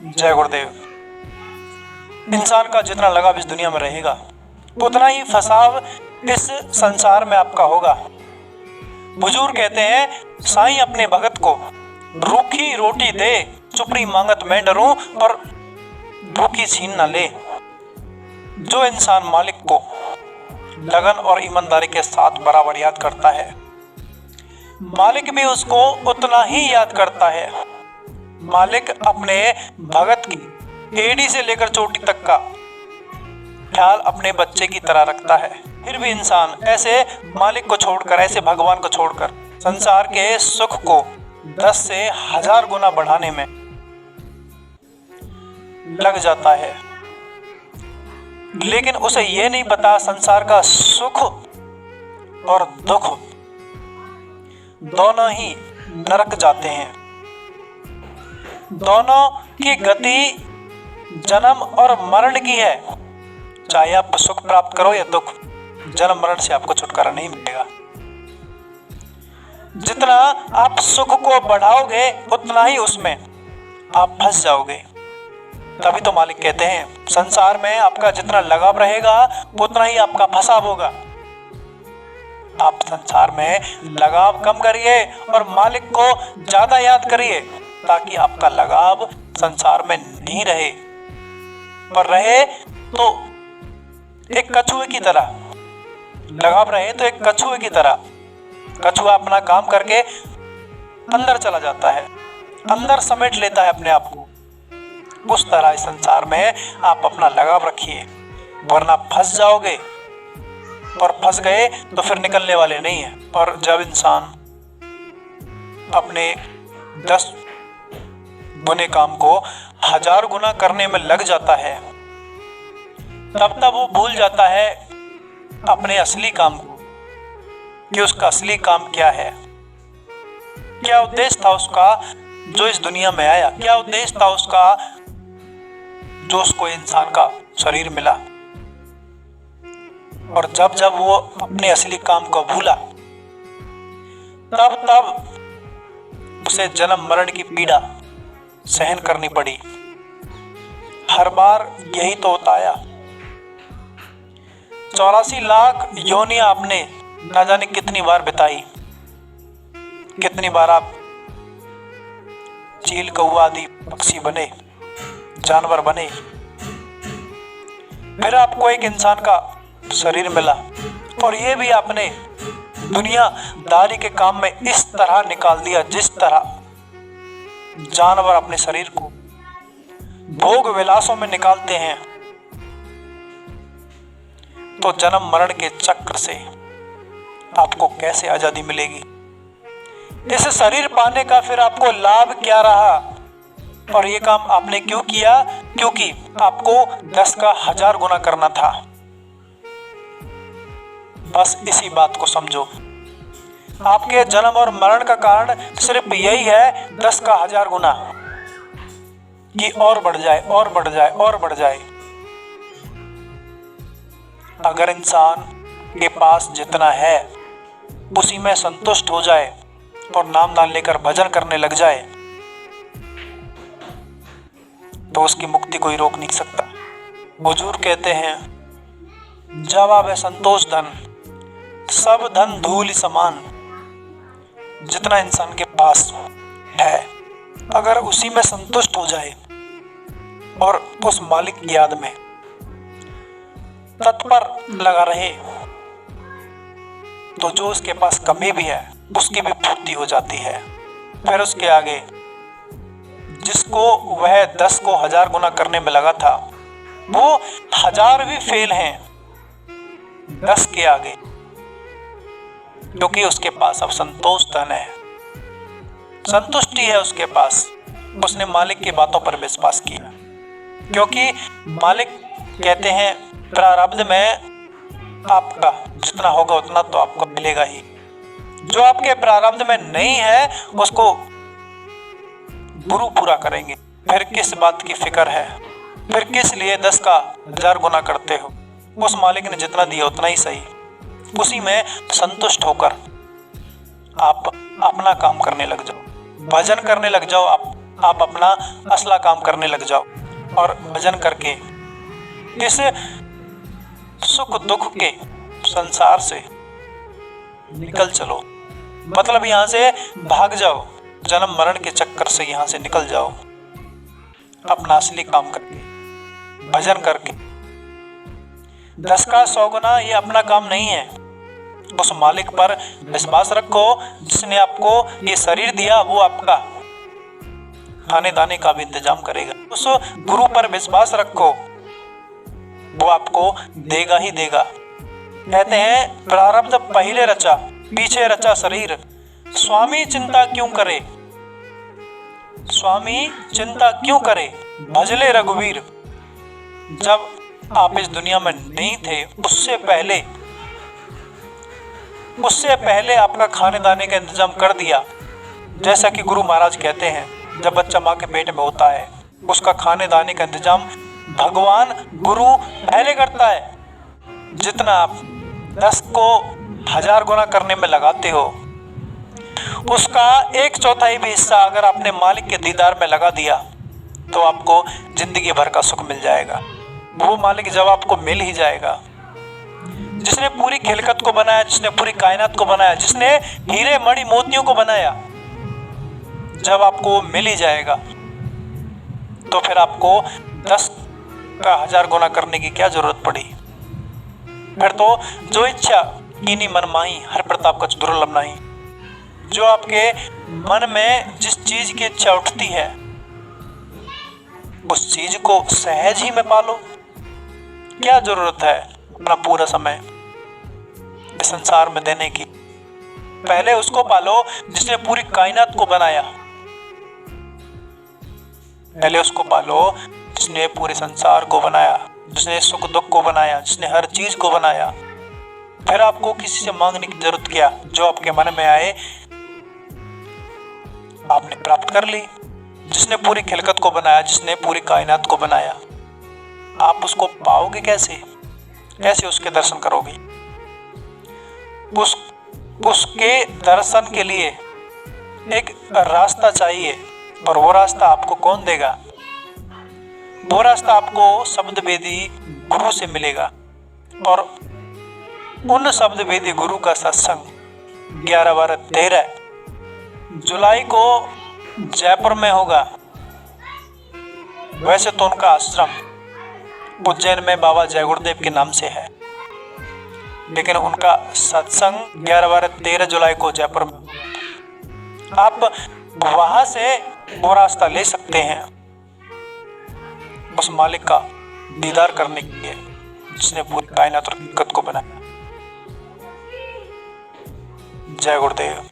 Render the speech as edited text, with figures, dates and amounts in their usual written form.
जय गुरुदेव। इंसान का जितना लगाव इस दुनिया में रहेगा उतना ही फसाव इस संसार में आपका होगा। बुजुर्ग कहते हैं, साईं अपने भगत को रूखी रोटी दे, चुपड़ी मांगत मैं डरूं और भूखी छीन न ले। जो इंसान मालिक को लगन और ईमानदारी के साथ बराबर याद करता है, मालिक भी उसको उतना ही याद करता है। मालिक अपने भगत की एड़ी से लेकर चोटी तक का ख्याल अपने बच्चे की तरह रखता है। फिर भी इंसान ऐसे मालिक को छोड़कर, ऐसे भगवान को छोड़कर संसार के सुख को 10 से 1000 गुना बढ़ाने में लग जाता है, लेकिन उसे यह नहीं पता संसार का सुख और दुख दोनों ही नरक जाते हैं। दोनों की गति जन्म और मरण की है। चाहे आप सुख प्राप्त करो या दुख, जन्म मरण से आपको छुटकारा नहीं मिलेगा। जितना आप सुख को बढ़ाओगे उतना ही उसमें आप फंस जाओगे। तभी तो मालिक कहते हैं, संसार में आपका जितना लगाव रहेगा उतना ही आपका फंसाव होगा। आप संसार में लगाव कम करिए और मालिक को ज्यादा याद करिए, ताकि आपका लगाव संसार में नहीं रहे, पर रहे तो एक कछुए की तरह। लगाव रहे तो एक कछुए की तरह। कछुआ अपना काम करके अंदर चला जाता है, अंदर समेट लेता है अपने आप को। उस तरह इस संसार में आप अपना लगाव रखिए, वरना फंस जाओगे, और फंस गए तो फिर निकलने वाले नहीं है। और जब इंसान अपने 10 गुने काम को 1000 गुना करने में लग जाता है, तब वो भूल जाता है अपने असली काम को, कि उसका असली काम क्या है, क्या उद्देश्य था उसका जो इस दुनिया में आया, क्या उद्देश्य था उसका जो उसको इंसान का शरीर मिला। और जब जब वो अपने असली काम को भूला, तब उसे जन्म मरण की पीड़ा सहन करनी पड़ी। हर बार यही तो होता आया। 84 लाख योनियां आपने ना जाने कितनी बार बिताई, कितनी बार आप चील कौवा आदि पक्षी बने, जानवर बने, फिर आपको एक इंसान का शरीर मिला, और ये भी आपने दुनियादारी के काम में इस तरह निकाल दिया जिस तरह जानवर अपने शरीर को भोग विलासों में निकालते हैं। तो जन्म मरण के चक्र से आपको कैसे आजादी मिलेगी? इस शरीर पाने का फिर आपको लाभ क्या रहा? और ये काम आपने क्यों किया? क्योंकि आपको 10 का 1000 गुना करना था। बस इसी बात को समझो। आपके जन्म और मरण का कारण सिर्फ यही है, 10 का 1000 गुना, कि और बढ़ जाए और बढ़ जाए और बढ़ जाए। अगर इंसान के पास जितना है उसी में संतुष्ट हो जाए और नाम दान लेकर भजन करने लग जाए, तो उसकी मुक्ति कोई रोक नहीं सकता। बुजुर्ग कहते हैं, जवाब है संतोष धन, सब धन धूल समान। जितना इंसान के पास है, अगर उसी में संतुष्ट हो जाए और उस मालिक की याद में तत्पर लगा रहे, तो जो उसके पास कमी भी है उसकी भी पूर्ति हो जाती है। फिर उसके आगे जिसको वह 10 को 1000 गुना करने में लगा था, वो 1000 भी फेल हैं 10 के आगे, क्योंकि उसके पास अब संतोष धन है, संतुष्टि है उसके पास। उसने मालिक की बातों पर विश्वास किया, क्योंकि मालिक कहते हैं, प्रारब्ध में आपका जितना होगा उतना तो आपको मिलेगा ही। जो आपके प्रारब्ध में नहीं है उसको गुरु पूरा करेंगे। फिर किस बात की फिक्र है? फिर किस लिए 10 का 1000 गुना करते हो? उस मालिक ने जितना दिया उतना ही सही, उसी में संतुष्ट होकर आप अपना काम करने लग जाओ, भजन करने लग जाओ। आप आप अपना असला काम करने लग जाओ और भजन करके इस सुख दुख के संसार से निकल चलो। मतलब यहाँ से भाग जाओ, जन्म मरण के चक्कर से यहाँ से निकल जाओ, अपना असली काम करके, भजन करके। 10 का 100 गुना ये अपना काम नहीं है। उस मालिक पर विश्वास रखो जिसने आपको ये शरीर दिया, वो आपका खाने दाने का भी इंतजाम करेगा। उस गुरु पर विश्वास रखो, वो आपको देगा ही देगा। कहते हैं प्रारब्ध पहले रचा, पीछे रचा शरीर, स्वामी चिंता क्यों करे, स्वामी चिंता क्यों करे, भजले रघुवीर। जब आप इस दुनिया में नहीं थे, उससे पहले आपका खाने दाने का इंतजाम कर दिया। जैसा कि गुरु महाराज कहते हैं, जब बच्चा माँ के पेट में होता है, उसका खाने दाने का इंतजाम भगवान गुरु पहले करता है। जितना आप 10 को 1000 गुना करने में लगाते हो, उसका 1/4 भी हिस्सा अगर आपने मालिक के दीदार में लगा दिया तो आपको जिंदगी भर का सुख मिल जाएगा। वो मालिक जब आपको मिल ही जाएगा, जिसने पूरी खिलकत को बनाया, जिसने पूरी कायनात को बनाया, जिसने हीरे मणि मोतियों को बनाया, जब आपको मिल ही जाएगा तो फिर आपको 10 का 1000 गुना करने की क्या जरूरत पड़ी। फिर तो जो इच्छा कीनी मन माही, हर प्रताप कछ दुर्लभ नहीं। जो आपके मन में जिस चीज की इच्छा उठती है, उस चीज को सहज ही में पालो। क्या जरूरत है अपना पूरा समय इस संसार में देने की। पहले उसको पालो जिसने पूरी कायनात को बनाया, पहले उसको पालो जिसने पूरे संसार को बनाया, जिसने सुख दुख को बनाया, जिसने हर चीज को बनाया। फिर आपको किसी से मांगने की जरूरत क्या। जो आपके मन में आए आपने प्राप्त कर ली। जिसने पूरी खिलकत को बनाया, जिसने पूरी कायनात को बनाया, आप उसको पाओगे कैसे, कैसे उसके दर्शन करोगे। उसके दर्शन के लिए एक रास्ता चाहिए, और वो रास्ता आपको कौन देगा। वो रास्ता आपको शब्द वेदी गुरु से मिलेगा। और उन शब्द वेदी गुरु का सत्संग 11, 12, 13 जुलाई को जयपुर में होगा। वैसे तो उनका आश्रम उज्जैन में बाबा जय गुरुदेव के नाम से है, लेकिन उनका सत्संग 11, 12, 13 जुलाई को जयपुर में। आप वहां से वो रास्ता ले सकते हैं उस मालिक का दीदार करने के लिए जिसने पूरी कायनात और हकीकत को बनाया। जय गुरुदेव।